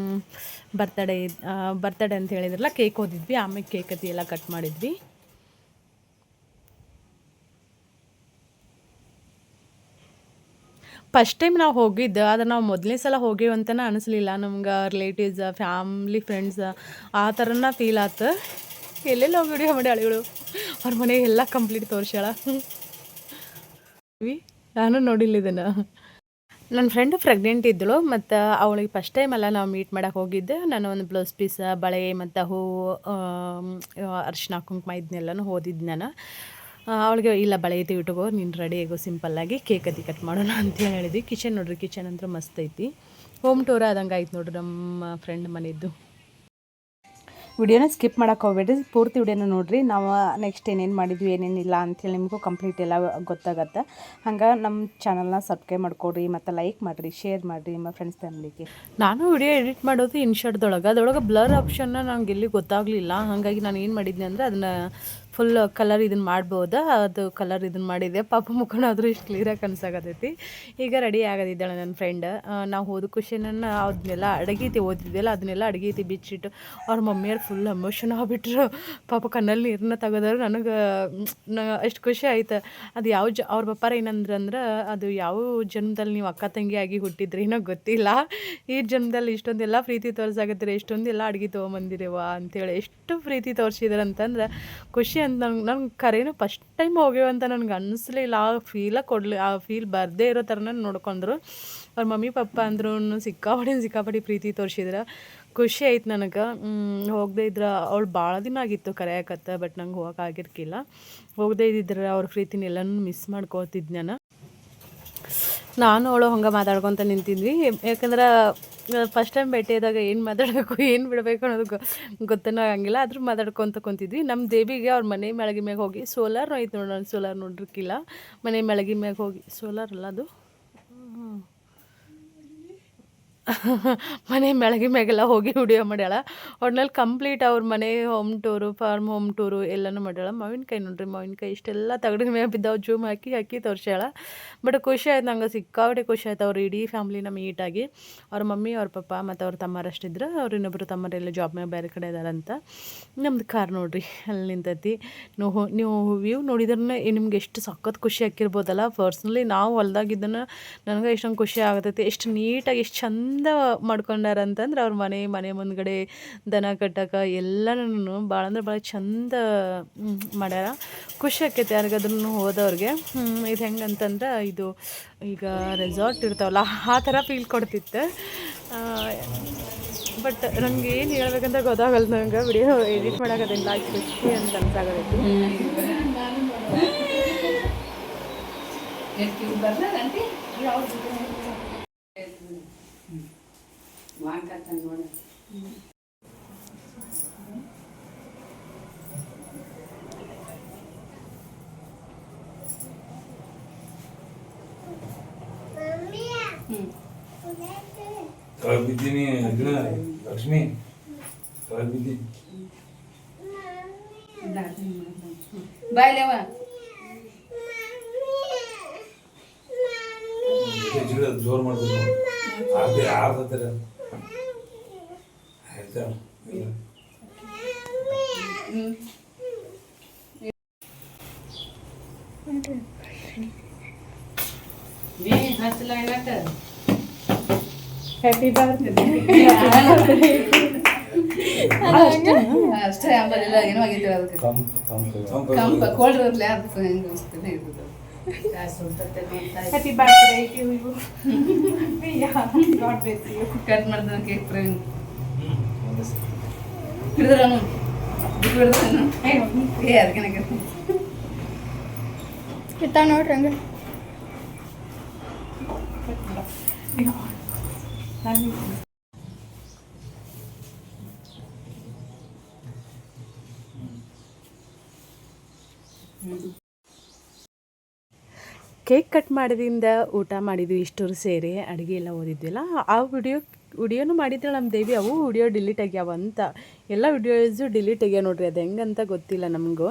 ಬರ್ತಡೇ ಅಂತ ಹೇಳಿದ್ರಲ್ಲ, ಕೇಕ್ ಓದಿದ್ವಿ. ಆಮೇಲೆ ಕೇಕ್ ಎಲ್ಲ ಕಟ್ ಮಾಡಿದ್ವಿ. ಫಸ್ಟ್ ಟೈಮ್ ನಾವು ಹೋಗಿದ್ದು, ಆದರೆ ನಾವು ಮೊದಲನೇ ಸಲ ಹೋಗೇವು ಅಂತಲೇ ಅನಿಸ್ಲಿಲ್ಲ ನಮ್ಗೆ. ರಿಲೇಟಿವ್ಸ್, ಫ್ಯಾಮ್ಲಿ, ಫ್ರೆಂಡ್ಸ್ ಆ ಥರನ ಫೀಲ್ ಆಯ್ತು. ಎಲ್ಲೆಲ್ಲ ಹೋಗಿ ವಿಡಿಯೋ ಮಾಡಿ ಅಳಿಗಳು ಅವ್ರ ಮನೆ ಎಲ್ಲ ಕಂಪ್ಲೀಟ್ ತೋರಿಸ್ಯಾಳ. ನಾನು ನೋಡಿಲ್ಲ ಇದನ್ನು. ನನ್ನ ಫ್ರೆಂಡು ಪ್ರೆಗ್ನೆಂಟ್ ಇದ್ದಳು, ಮತ್ತು ಅವಳಿಗೆ ಫಸ್ಟ್ ಟೈಮ್ ಎಲ್ಲ ನಾವು ಮೀಟ್ ಮಾಡೋಕೆ ಹೋಗಿದ್ದೆ. ನಾನು ಒಂದು ಬ್ಲೌಸ್ ಪೀಸ್, ಬಳೆ ಮತ್ತು ಹೂವು, ಅರಿಶಿನ ಕುಂಕುಮ ಇದನ್ನೆಲ್ಲನೂ ಓದಿದ್ದು ನಾನು. ಅವಳಿಗೆ ಇಲ್ಲ ಬಳೆ ಐತಿ ಇಟ್ಕೋ, ನೀನು ರೆಡಿ ಆಗೋ, ಸಿಂಪಲ್ಲಾಗಿ ಕೇಕ್ ಕಟ್ ಮಾಡೋಣ ಅಂತೇಳಿ ಹೇಳಿದ್ವಿ. ಕಿಚನ್ ನೋಡ್ರಿ, ಕಿಚನ್ ಅಂತೂ ಮಸ್ತ್ ಐತಿ. ಹೋಮ್ ಟೂರ್ ಆದಂಗೆ ಆಯ್ತು ನೋಡ್ರಿ ನಮ್ಮ ಫ್ರೆಂಡ್ ಮನೆಯದ್ದು. ವಿಡಿಯೋನ ಸ್ಕಿಪ್ ಮಾಡೋಕೆ ಹೋಗ್ಬೇಡ್ರಿ, ಪೂರ್ತಿ ವಿಡಿಯೋನ ನೋಡಿರಿ. ನಾವು ನೆಕ್ಸ್ಟ್ ಏನೇನು ಮಾಡಿದ್ವಿ ಏನೇನಿಲ್ಲ ಅಂಥೇಳಿ ನಿಮಗೂ ಕಂಪ್ಲೀಟ್ ಎಲ್ಲ ಗೊತ್ತಾಗತ್ತೆ. ಹಂಗೆ ನಮ್ಮ ಚಾನಲ್ನ ಸಬ್ಸ್ಕ್ರೈಬ್ ಮಾಡ್ಕೊಡ್ರಿ, ಮತ್ತು ಲೈಕ್ ಮಾಡಿರಿ, ಶೇರ್ ಮಾಡಿರಿ ನಿಮ್ಮ ಫ್ರೆಂಡ್ಸ್ ಫ್ಯಾಮಿಲಿಗೆ. ನಾನು ವಿಡಿಯೋ ಎಡಿಟ್ ಮಾಡೋದು ಇನ್ಶಾಟ್ದೊಳಗೆ, ಅದರೊಳಗೆ ಬ್ಲರ್ ಆಪ್ಷನ್ನ ನಂಗೆ ಎಲ್ಲಿ ಗೊತ್ತಾಗಲಿಲ್ಲ. ಹಾಗಾಗಿ ನಾನು ಏನು ಮಾಡಿದ್ನಿ ಅಂದರೆ ಅದನ್ನು ಫುಲ್ ಕಲರ್ ಇದನ್ನು ಮಾಡ್ಬೋದಾ, ಅದು ಕಲರ್ ಇದನ್ನು ಮಾಡಿದೆ. ಪಾಪ ಮುಖನಾದರೂ ಇಷ್ಟು ಕ್ಲಿಯರಾಗಿ ಕನ್ಸಾಗತೈತಿ. ಈಗ ರೆಡಿ ಆಗೋದಿದ್ದಾಳೆ ನನ್ನ ಫ್ರೆಂಡ್. ನಾವು ಹೋದ ಖುಷಿನನ್ನು ಅದನ್ನೆಲ್ಲ ಅಡುಗೆ ಓದಿದ್ವಲ್ಲ, ಅದನ್ನೆಲ್ಲ ಅಡುಗೆ ಬಿಚ್ಚಿಟ್ಟು ಅವ್ರ ಮಮ್ಮಿಯವ್ರು ಫುಲ್ ಎಮೋಷನ್ ಆಗಿಬಿಟ್ರು. ಪಾಪ ಕಣ್ಣಲ್ಲಿ ನೀರನ್ನ ತೆಗೆದ್ರು. ನನಗೆ ಎಷ್ಟು ಖುಷಿ ಆಯ್ತು. ಅದು ಯಾವ ಅವ್ರ ಪಪ್ಪಾರ ಏನಂದ್ರೆ ಅದು ಯಾವ ಜನ್ಮದಲ್ಲಿ ನೀವು ಅಕ್ಕ ತಂಗಿಯಾಗಿ ಹುಟ್ಟಿದ್ರಿ ಏನೋ ಗೊತ್ತಿಲ್ಲ, ಈ ಜನ್ಮದಲ್ಲಿ ಇಷ್ಟೊಂದೆಲ್ಲ ಪ್ರೀತಿ ತೋರಿಸಾಗತ್ತೀರಿ, ಎಷ್ಟೊಂದೆಲ್ಲ ಅಡುಗೆ ತೊಗೊಂಬಂದಿರೇವ ಅಂತೇಳಿ ಎಷ್ಟು ಪ್ರೀತಿ ತೋರಿಸಿದ್ರು ಅಂತಂದ್ರೆ ಖುಷಿ ಅಂತ. ನಂಗೆ ಕರೆನೂ ಫಸ್ಟ್ ಟೈಮ್ ಹೋಗ್ಯವಂತ ನನಗೆ ಅನ್ನಿಸ್ಲಿಲ್ಲ. ಆ ಫೀಲ್ ಬರದೇ ಇರೋ ಥರನ ನೋಡ್ಕೊಂಡ್ರು. ಅವ್ರ ಮಮ್ಮಿ ಪಪ್ಪ ಅಂದ್ರೂ ಸಿಕ್ಕಾಪಡಿ ಪ್ರೀತಿ ತೋರಿಸಿದ್ರೆ ಖುಷಿ ಆಯ್ತು ನನಗೆ. ಹೋಗದೇ ಇದ್ರೆ ಅವಳು ಭಾಳ ದಿನ ಆಗಿತ್ತು ಕರೆಯಕತ್ತ, ಬಟ್ ನಂಗೆ ಹೋಗೋಕ್ಕಾಗಿರ್ಕಿಲ್ಲ. ಹೋಗದೇ ಇದ್ದಿದ್ರೆ ಅವ್ರ ಪ್ರೀತಿನ ಎಲ್ಲನೂ ಮಿಸ್ ಮಾಡ್ಕೋತಿದ್ದೆ ನಾನು ಅವಳು ಹಂಗೆ ಮಾತಾಡ್ಕೊತ ನಿಂತಿದ್ವಿ. ಯಾಕಂದ್ರೆ ಫಸ್ಟ್ ಟೈಮ್ ಭೇಟಿಯಾದಾಗ ಏನು ಮಾತಾಡಬೇಕು ಏನು ಬಿಡಬೇಕು ಅನ್ನೋದು ಗೊತ್ತನೋ ಆಗಂಗಿಲ್ಲ ಆದ್ರೂ ಮಾತಾಡ್ಕೊತ ಕುಂತಿದ್ವಿ. ನಮ್ಮ ದೇವಿಗೆ ಅವ್ರ ಮನೆ ಮ್ಯಾಳ್ಗೆ ಮ್ಯಾಗ ಹೋಗಿ ಸೋಲಾರ್ ಐತೆ ನೋಡೋಣ, ಸೋಲಾರ್ ನೋಡಿರ್ಕಿಲ್ಲ, ಮನೆ ಮ್ಯಾಳ್ಗೆ ಮ್ಯಾಗ ಹೋಗಿ ಸೋಲಾರ್ ಅಲ್ಲ ಅದು ಮನೆ ಮ್ಯಾಳ್ಗೆ ಮ್ಯಾಗೆಲ್ಲ ಹೋಗಿ ವಿಡಿಯೋ ಮಾಡ್ಯಾಳ. ಒಟ್ನಲ್ಲಿ ಕಂಪ್ಲೀಟ್ ಅವ್ರ ಮನೆ home tour, farm home tour ಎಲ್ಲನೂ ಮಾಡ್ಯಾಳ. ಮಾವಿನಕಾಯಿ ನೋಡ್ರಿ, ಮಾವಿನಕಾಯಿ ಇಷ್ಟೆಲ್ಲ ತಗಡಿನ ಮ್ಯಾಗ ಬಿದ್ದಾವೆ, ಜೂಮ್ ಹಾಕಿ ತೋರಿಸ್ಯಾಳ. ಬಟ್ ಖುಷಿ ಆಯ್ತು ನಂಗೆ, ಸಿಕ್ಕಾಪಟ್ಟೆ ಖುಷಿ ಆಯ್ತು. ಅವ್ರು ಇಡೀ ಫ್ಯಾಮ್ಲಿನ ಮೀಟಾಗಿ, ಅವ್ರ ಮಮ್ಮಿ ಅವ್ರ ಪಪ್ಪ ಮತ್ತು ಅವ್ರ ತಮ್ಮರಷ್ಟಿದ್ರು. ಅವ್ರು ಇನ್ನೊಬ್ಬರು ತಮ್ಮರೆಲ್ಲ ಜಾಬ್ ಮ್ಯಾಗ ಬೇರೆ ಕಡೆ ಇದಾರಂತ. ನಮ್ದು ಕಾರ್ ನೋಡ್ರಿ ಅಲ್ಲಿ ನಿಂತೈತಿ. ನೀವು ವ್ಯೂ ನೋಡಿದ್ರೆ ನಿಮ್ಗೆ ಎಷ್ಟು ಸಖತ್ ಖುಷಿ ಆಕ್ಕಿರ್ಬೋದಲ್ಲ. ಪರ್ಸ್ನಲಿ ನಾವು ಹೊಲ್ದಾಗಿದ್ದನ್ನು ನನಗೆ ಎಷ್ಟೊಂದು ಖುಷಿ ಆಗತೈತಿ. ಎಷ್ಟು ನೀಟಾಗಿ ಎಷ್ಟು ಚಂದ ಮಾಡ್ಕೊಂಡಾರ ಅಂತಂದ್ರೆ ಅವ್ರ ಮನೆ ಮುಂದ್ಗಡೆ ದನ ಕಟ್ಟಕ್ಕೆ ಎಲ್ಲನೂ ಭಾಳ ಅಂದ್ರೆ ಭಾಳ ಚಂದ ಮಾಡ್ಯಾರ. ಖುಷಿ ಆಕೈತಿ ಯಾರಿಗಾದ್ರೂ ಹೋದವ್ರಿಗೆ. ಇದು ಹೆಂಗಂತಂದ್ರೆ ಇದು ಈಗ ರೆಸಾರ್ಟ್ ಇರ್ತಾವಲ್ಲ ಆ ಥರ ಫೀಲ್ ಕೊಡ್ತಿತ್ತು. ಬಟ್ ನಂಗೆ ಏನು ಹೇಳ್ಬೇಕಂತ ಗೊತ್ತಾಗಲ್ಲ. ನಂಗೆ ವಿಡಿಯೋ ಎಡಿಟ್ ಮಾಡೋಕ್ಕದಿಲ್ಲ, ಖುಷಿ ಅಂತ ಅನ್ಸಾಗೈತಿ. ನೋಡಿ ತೊಳಗೆ ಬಿದ್ದೀನಿ ಇದನ್ನ ಲಕ್ಷ್ಮಿ, ತೊಳಗೆ ಬಿದ್ದೀನಿ ಬಾಯ್ಲೇವ ಜೋರು ಮಾಡ್ತಾರೆ ಅದೇ ಆರ್ದತ್ತಾರೆ ಆಯ್ತಾ. Happy birthday. ಅಷ್ಟೇ ಅಂಬಲಿಲ್ಲ, ಏನೋ ಆಗಿತ್ತು ಅದಕ್ಕೆ ಕಂಪ ಕೋಲ್ಡ್ ಇರಲಿ ಅದಕ್ಕೆ ಹೆಂಗೆ ಅನಿಸ್ತದೆ ಇರ್ತದೆ. Happy birthday to you. God bless you. Cut ಮಾಡ್ದ ಕೇಕ್ ಪ್ರವೀಣ್ ಹಿಡಿದ್ರನು ಹಿಡಿದ್ರೇನು ಅದಕ್ಕೆ ಇತ್ತ ನೋಡ್ರಿ ಹಂಗೆ ಕೇಕ್ ಕಟ್ ಮಾಡಿದಿಂದ ಊಟ ಮಾಡಿದ್ವಿ ಇಷ್ಟರು ಸೇರಿ, ಅಡುಗೆ ಎಲ್ಲ ಓದಿದ್ವಿಲ್ಲ. ಆ ವಿಡಿಯೋನು ಮಾಡಿದ್ರೆ ನಮ್ಮ ದೇವಿ. ಅವು ವಿಡಿಯೋ ಡಿಲೀಟ್ ಆಗ್ಯಾವ ಅಂತ, ಎಲ್ಲ ವಿಡಿಯೋಸು ಡಿಲೀಟ್ ಆಗ್ಯಾವ ನೋಡ್ರಿ. ಅದು ಹೆಂಗಂತ ಗೊತ್ತಿಲ್ಲ ನಮಗೂ.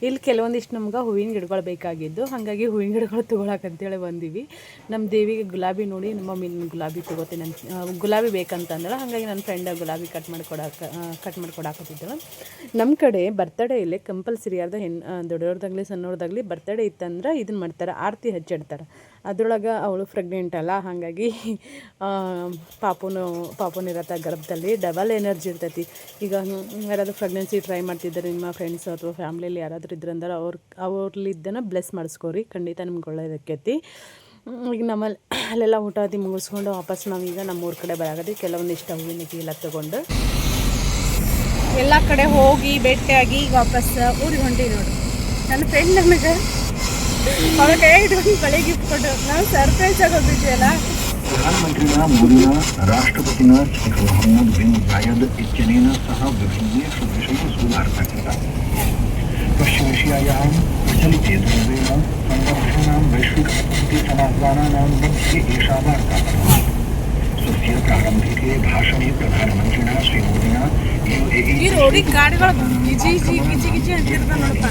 ಇಲ್ಲಿ ಕೆಲವೊಂದಿಷ್ಟು ನಮ್ಗೆ ಹೂವಿನ ಗಿಡಗಳು ಬೇಕಾಗಿದ್ದು, ಹಾಗಾಗಿ ಹೂವಿನ ಗಿಡಗಳು ತೊಗೊಳಕಂತೇಳಿ ಬಂದೀವಿ. ನಮ್ಮ ದೇವಿಗೆ ಗುಲಾಬಿ ನೋಡಿ ನಮ್ಮ ಮಮ್ಮಿ ಗುಲಾಬಿ ತೊಗೋತೀನಿ ಅಂತ, ಗುಲಾಬಿ ಬೇಕಂತಂದ್ರೆ ಹಾಗಾಗಿ ನನ್ನ ಫ್ರೆಂಡ್ ಗುಲಾಬಿ ಕಟ್ ಮಾಡಿಕೊಡಾಕತ್ತಿದ್ದಳು. ನಮ್ಮ ಕಡೆ ಬರ್ತಡೇ ಇಲ್ಲೇ ಕಂಪಲ್ಸರಿ ಯಾರ್ದು ದೊಡ್ಡವ್ರದಾಗಲಿ ಸಣ್ಣವ್ರದಾಗಲಿ ಬರ್ತಡೇ ಇತ್ತಂದ್ರೆ ಇದನ್ನು ಮಾಡ್ತಾರೆ, ಆರತಿ ಹಚ್ಚಿಡ್ತಾರೆ. ಅದ್ರೊಳಗೆ ಅವಳು ಪ್ರೆಗ್ನೆಂಟ್ ಅಲ್ಲ, ಹಾಗಾಗಿ ಪಾಪುನಿರತ್ತ ಗರ್ಭದಲ್ಲಿ ಡಬಲ್ ಎನರ್ಜಿ ಇರ್ತೈತಿ. ಈಗ ಯಾರಾದರೂ ಪ್ರೆಗ್ನೆನ್ಸಿ ಟ್ರೈ ಮಾಡ್ತಿದ್ದಾರೆ ನಿಮ್ಮ ಫ್ರೆಂಡ್ಸ್ ಅಥವಾ ಫ್ಯಾಮ್ಲಿಯಲ್ಲಿ ಯಾರಾದರೂ ಇದ್ರಂದ್ರೆ ಅವ್ರಲ್ಲಿದ್ದನ್ನು ಬ್ಲೆಸ್ ಮಾಡಿಸ್ಕೋರಿ, ಖಂಡಿತ ನಿಮ್ಗೆ ಒಳ್ಳೇದಕ್ಕೈತಿ. ಈಗ ನಮ್ಮಲ್ಲಿ ಅಲ್ಲೆಲ್ಲ ಊಟ ಅದಿ ಮುಗಿಸ್ಕೊಂಡು ವಾಪಸ್ ನಾವೀಗ ನಮ್ಮೂರ ಕಡೆ ಬರಾಗತ್ತೀವಿ. ಕೆಲವೊಂದಿಷ್ಟು ಹೂವಿನ ಎಲ್ಲ ತೊಗೊಂಡು ಎಲ್ಲ ಕಡೆ ಹೋಗಿ ಭೇಟಿಯಾಗಿ ಈಗ ವಾಪಸ್ ಊರಿಗೆ ಹೊಂಟೀವಿ ನೋಡ್ರಿ. ನನ್ನ ಫ್ರೆಂಡ್ ನಮಗೆ ಅವ್ರ ಕೈ ಇಟ್ಕೊಂಡು ಬಳೆ ಗಿಫ್ಟ್ ಕೊಟ್ಟರು. ನಾವು ಸರ್ಪ್ರೈಸ್ ಆಗಿ ಹೋಗಿದ್ವಲ್ಲ. प्रधानमन्त्रिणा मोदिना राष्ट्रपतिना शेख मोहम्मद बिन जायद इत्यनेन सह विभिन्नेषु विषयेषु वार्ता कृता। पश्चिमेशियायां प्रचलिते द्वन्द्वेन संघर्षाणां वैश्विकसमाह्वानानां मध्ये एषा वार्ता वर्तते। स्वस्य प्रारम्भिके भाषणे प्रधानमन्त्रिणा श्रीमोदिना ಈ ರೋಡಿಗೆ ಗಾಡಿಗಳು ಗಿಜಿ ಅಂತಿರ್ತಾವ ನೋಡಪ್ಪ.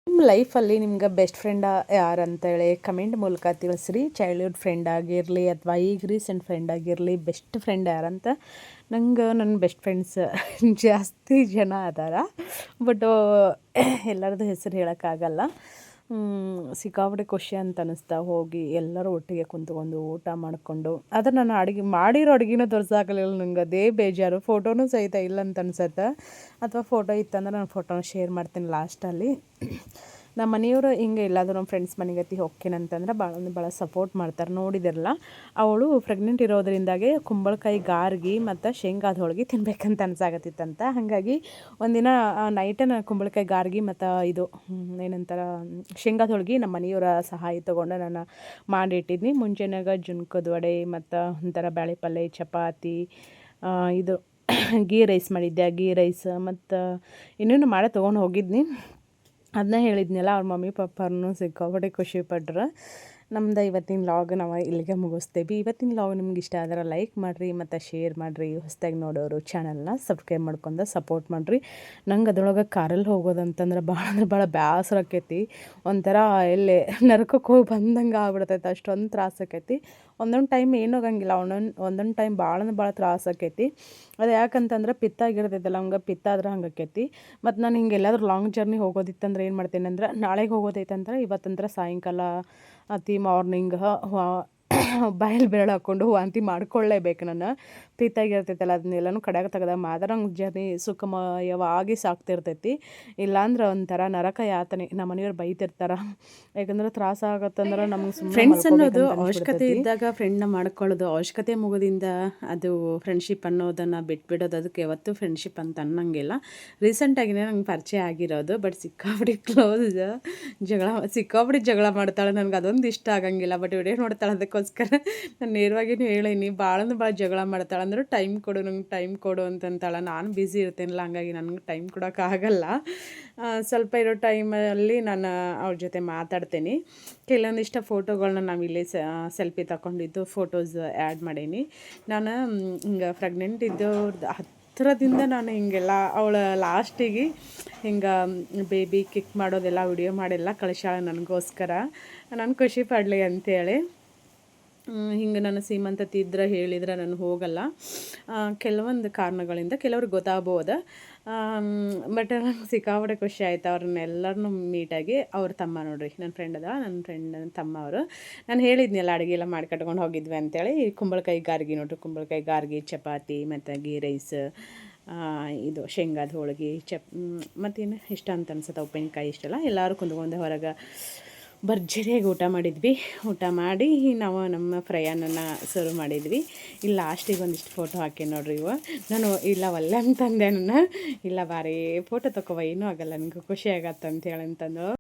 ನಿಮ್ಮ ಲೈಫಲ್ಲಿ ನಿಮ್ಗೆ ಬೆಸ್ಟ್ ಫ್ರೆಂಡ ಯಾರಂತೇಳಿ ಕಮೆಂಟ್ ಮೂಲಕ ತಿಳಿಸ್ರಿ. ಚೈಲ್ಡ್ಹುಡ್ ಫ್ರೆಂಡ್ ಆಗಿರಲಿ ಅಥವಾ ಈಗ ರೀಸೆಂಟ್ ಫ್ರೆಂಡ್ ಆಗಿರಲಿ, ಬೆಸ್ಟ್ ಫ್ರೆಂಡ್ ಯಾರಂತ. ನಂಗೆ ನನ್ನ ಬೆಸ್ಟ್ ಫ್ರೆಂಡ್ಸ್ ಜಾಸ್ತಿ ಜನ ಅದಾರ, ಬಟ್ ಎಲ್ಲರದ್ದು ಹೆಸರು ಹೇಳೋಕ್ಕಾಗಲ್ಲ. ಸಿಕ್ಕಾಪಟ್ಟೆ ಖುಷಿ ಅಂತ ಅನ್ನಿಸ್ತಾ ಹೋಗಿ ಎಲ್ಲರೂ ಒಟ್ಟಿಗೆ ಕುಂತ್ಕೊಂಡು ಊಟ ಮಾಡಿಕೊಂಡು. ಆದರೆ ನಾನು ಮಾಡಿರೋ ಅಡುಗೆನೂ ತೋರ್ಸಾಕಲಿಲ್ಲ ನಂಗೆ, ಅದೇ ಬೇಜಾರು. ಫೋಟೋನೂ ಸಹಿತ ಇಲ್ಲ ಅಂತ ಅನ್ಸತ್ತೆ, ಅಥವಾ ಫೋಟೋ ಇತ್ತಂದ್ರೆ ನಾನು ಫೋಟೋನ ಶೇರ್ ಮಾಡ್ತೀನಿ ಲಾಸ್ಟಲ್ಲಿ. ನಮ್ಮ ಮನೆಯವರು ಹಿಂಗೆ ಎಲ್ಲಾದರೂ ನಮ್ಮ ಫ್ರೆಂಡ್ಸ್ ಮನೆಗತಿ ಹೋಗ್ಕೇನಂತಂದ್ರೆ ಭಾಳ ಸಪೋರ್ಟ್ ಮಾಡ್ತಾರೆ. ನೋಡಿದಿರಲ್ಲ, ಅವಳು ಪ್ರೆಗ್ನೆಂಟ್ ಇರೋದ್ರಿಂದಾಗೆ ಕುಂಬಳಕಾಯಿ ಗಾರ್ಗಿ ಮತ್ತು ಶೇಂಗಾದ ಹೋಳಿಗೆ ತಿನ್ಬೇಕಂತ ಅನ್ಸಾಗತ್ತಿತ್ತಂತ. ಹಾಗಾಗಿ ಒಂದಿನ ನೈಟನ ಕುಂಬಳಕಾಯಿ ಗಾರ್ಗಿ ಮತ್ತು ಇದು ಏನಂತಾರೆ ಶೇಂಗಾದ ಹೋಳಿಗೆ ನಮ್ಮ ಮನೆಯವರ ಸಹಾಯ ತೊಗೊಂಡು ನಾನು ಮಾಡಿಟ್ಟಿದ್ನಿ. ಮುಂಜಾನೆಯಾಗ ಜುನ್ಕದ ವಡೆ ಮತ್ತು ಒಂಥರ ಬ್ಯಾಳೆ ಪಲ್ಯ, ಚಪಾತಿ, ಇದು ಗೀ ರೈಸ್ ಮಾಡಿದ್ದೆ. ಗೀ ರೈಸ್ ಮತ್ತು ಇನ್ನೇನು ಮಾಡೇ ತೊಗೊಂಡು ಹೋಗಿದ್ನಿ. ಅದನ್ನ ಹೇಳಿದ್ನಲ್ಲ, ಅವ್ರ ಮಮ್ಮಿ ಪಪ್ಪನೂ ಸಿಕ್ಕಾಪಟ್ಟೆ ಖುಷಿ ಪಟ್ರು. ನಮ್ದು ಇವತ್ತಿನ ಲಾಗ್ ನಾವು ಇಲ್ಲಿಗೆ ಮುಗಿಸ್ತೇವೆ. ಇವತ್ತಿನ ಲಾಗ್ ನಿಮ್ಗೆ ಇಷ್ಟ ಆದ್ರೆ ಲೈಕ್ ಮಾಡಿರಿ ಮತ್ತು ಶೇರ್ ಮಾಡಿರಿ. ಹೊಸದಾಗಿ ನೋಡೋರು ಚಾನಲ್ನ ಸಬ್ಸ್ಕ್ರೈಬ್ ಮಾಡ್ಕೊಂಡು ಸಪೋರ್ಟ್ ಮಾಡಿರಿ. ನಂಗೆ ಅದರೊಳಗೆ ಕಾರಲ್ಲಿ ಹೋಗೋದಂತಂದ್ರೆ ಭಾಳ ಬೇಸರ ಆಕೈತಿ. ಒಂಥರ ಎಲ್ಲಿ ನರಕಕ್ಕೆ ಹೋಗಿ ಬಂದಂಗೆ ಆಗ್ಬಿಡ್ತೈತೆ, ಅಷ್ಟೊಂದು ತ್ರಾಸ ಆಕೈತಿ. ಒಂದೊಂದು ಟೈಮ್ ಏನೂ ಆಗಂಗಿಲ್ಲ, ಒಂದೊಂದು ಟೈಮ್ ಭಾಳ ತ್ರಾಸ ಆಕೈತಿ. ಅದು ಯಾಕಂತಂದ್ರೆ ಪಿತ್ತ ಆಗಿರ್ತೈತಲ್ಲ, ಹಂಗೆ ಪಿತ್ತ ಆದ್ರೆ ಹಂಗೆ ಆಕೈತಿ. ಮತ್ತು ನಾನು ಹಿಂಗೆ ಎಲ್ಲಾದರೂ ಲಾಂಗ್ ಜರ್ನಿ ಹೋಗೋದಿತ್ತಂದ್ರೆ ಏನು ಮಾಡ್ತೇನೆ ಅಂದ್ರೆ, ನಾಳೆಗೆ ಹೋಗೋದೈತಂದ್ರೆ ಇವತ್ತಂದ್ರೆ ಸಾಯಂಕಾಲ ಮಾರ್ನಿಂಗ್ ಬಾಯಲ್ಲಿ ಬೆರಳು ಹಾಕ್ಕೊಂಡು ವಾಂತಿ ಮಾಡ್ಕೊಳ್ಳೇಬೇಕು. ನಾನು ಪಿತ್ತಾಗಿರ್ತೈತಲ್ಲ ಅದನ್ನೆಲ್ಲನೂ ಕಡೆಗೆ ತೆಗೆದ ಮಾತ್ರ ನಂಗೆ ಜರ್ನಿ ಸುಖಮಯವಾಗಿ ಸಾಕ್ತಿರ್ತೈತಿ. ಇಲ್ಲಾಂದ್ರೆ ಒಂಥರ ನರಕ ಯಾತನೆ. ನಮ್ಮ ಮನೆಯವ್ರು ಬೈತಿರ್ತಾರೆ, ಯಾಕಂದ್ರೆ ತ್ರಾಸ ಆಗತ್ತಂದ್ರೆ ನಮ್ಗೆ ಫ್ರೆಂಡ್ಸ್ ಅನ್ನೋದು ಅವಶ್ಯಕತೆ ಇದ್ದಾಗ ಫ್ರೆಂಡ್ನ ಮಾಡ್ಕೊಳ್ಳೋದು, ಅವಶ್ಯಕತೆ ಮುಗೋದಿಂದ ಅದು ಫ್ರೆಂಡ್ಶಿಪ್ ಅನ್ನೋದನ್ನು ಬಿಟ್ಬಿಡೋದು. ಅದಕ್ಕೆ ಯಾವತ್ತೂ ಫ್ರೆಂಡ್ಶಿಪ್ ಅಂತ ಅನ್ನಂಗಿಲ್ಲ. ರೀಸೆಂಟಾಗಿನೇ ನಂಗೆ ಪರಿಚಯ ಆಗಿರೋದು, ಬಟ್ ಸಿಕ್ಕಾಪಡಿ ಕ್ಲೋಸ್ ಸಿಕ್ಕಾಪಡಿ ಜಗಳ ಮಾಡ್ತಾಳೆ. ನನಗೆ ಅದೊಂದು ಇಷ್ಟ ಆಗಂಗಿಲ್ಲ, ಬಟ್ ವಿಡಿಯೋ ನೋಡ್ತಾಳೆ. ಅದಕ್ಕೋಸ್ಕರ ನಾನು ನೇರವಾಗಿಯೂ ಹೇಳೀನಿ, ಭಾಳ ಜಗಳ ಮಾಡ್ತಾಳೆ. ಅಂದ್ರೆ ಟೈಮ್ ಕೊಡು, ನಂಗೆ ಟೈಮ್ ಕೊಡು ಅಂತಂತಾಳೆ. ನಾನು ಬ್ಯುಸಿ ಇರ್ತೇನಲ್ಲ, ಹಂಗಾಗಿ ನನಗೆ ಟೈಮ್ ಕೊಡೋಕ್ಕಾಗಲ್ಲ. ಸ್ವಲ್ಪ ಇರೋ ಟೈಮಲ್ಲಿ ನಾನು ಅವ್ರ ಜೊತೆ ಮಾತಾಡ್ತೀನಿ. ಕೆಲವೊಂದಿಷ್ಟು ಫೋಟೋಗಳನ್ನ ನಾವಿಲ್ಲಿ ಸೆಲ್ಫಿ ತಗೊಂಡಿದ್ದು ಫೋಟೋಸ್ ಆ್ಯಡ್ ಮಾಡೀನಿ. ನಾನು ಹಿಂಗೆ ಪ್ರೆಗ್ನೆಂಟ್ ಇದ್ದವ್ರದ್ದು ಹತ್ತಿರದಿಂದ ನಾನು ಹಿಂಗೆಲ್ಲ ಅವಳ ಲಾಸ್ಟಿಗೆ ಹಿಂಗೆ ಬೇಬಿ ಕಿಕ್ ಮಾಡೋದೆಲ್ಲ ವಿಡಿಯೋ ಮಾಡೆಲ್ಲ ಕಳಿಸ್ಯಾಳ ನನಗೋಸ್ಕರ, ನಾನು ಖುಷಿ ಪಡಲಿ ಅಂಥೇಳಿ. ಹಿಂಗೆ ನಾನು ಸೀಮಂತತಿ ಇದ್ರೆ ಹೇಳಿದ್ರೆ ನಾನು ಹೋಗಲ್ಲ, ಕೆಲವೊಂದು ಕಾರಣಗಳಿಂದ. ಕೆಲವ್ರಿಗೆ ಗೊತ್ತಾಗ್ಬೋದು, ಬಟ್ ನಂಗೆ ಸಿಕ್ಕಾಪಟ್ಟೆ ಖುಷಿ ಆಯಿತು ಅವ್ರನ್ನೆಲ್ಲರನ್ನೂ ಮೀಟಾಗಿ. ಅವ್ರ ತಮ್ಮ ನೋಡ್ರಿ, ನನ್ನ ಫ್ರೆಂಡ್ ತಮ್ಮ ಅವರು. ನಾನು ಹೇಳಿದ್ನಲ್ಲ ಅಡುಗೆ ಎಲ್ಲ ಮಾಡಿ ಕಟ್ಕೊಂಡು ಹೋಗಿದ್ವಿ ಅಂತೇಳಿ. ಕುಂಬಳಕಾಯಿ ಗಾರ್ಗಿ ನೋಡ್ರಿ, ಕುಂಬಳಕಾಯಿ ಗಾರ್ಗಿ, ಚಪಾತಿ ಮತ್ತು ಗೀ ರೈಸ್, ಇದು ಶೇಂಗಾದ ಹೋಳಿಗೆ, ಮತ್ತೇನು ಇಷ್ಟ ಅಂತ ಅನ್ಸುತ್ತೆ, ಉಪ್ಪಿನಕಾಯಿ, ಇಷ್ಟೆಲ್ಲ ಎಲ್ಲರೂ ಕುಂತ್ಕೊಂಡು ಹೊರಗೆ ಭರ್ಜರಿಯಾಗಿ ಊಟ ಮಾಡಿದ್ವಿ. ಊಟ ಮಾಡಿ ನಾವು ನಮ್ಮ ಪ್ರಯಾಣನ ಶುರು ಮಾಡಿದ್ವಿ. ಇಲ್ಲಿ ಲಾಸ್ಟಿಗೆ ಒಂದಿಷ್ಟು ಫೋಟೋ ಹಾಕಿ ನೋಡ್ರಿ. ನಾನು ಇಲ್ಲ ಒಲ್ಲೆ ಅಂತಂದೆ, ನಾನು ಇಲ್ಲ ಬಾರಿ ಫೋಟೋ ತಗೋವ, ಏನೂ ಆಗಲ್ಲ, ನನಗೆ ಖುಷಿ ಆಗತ್ತೆ ಅಂತೇಳಿ ಅಂತಂದು.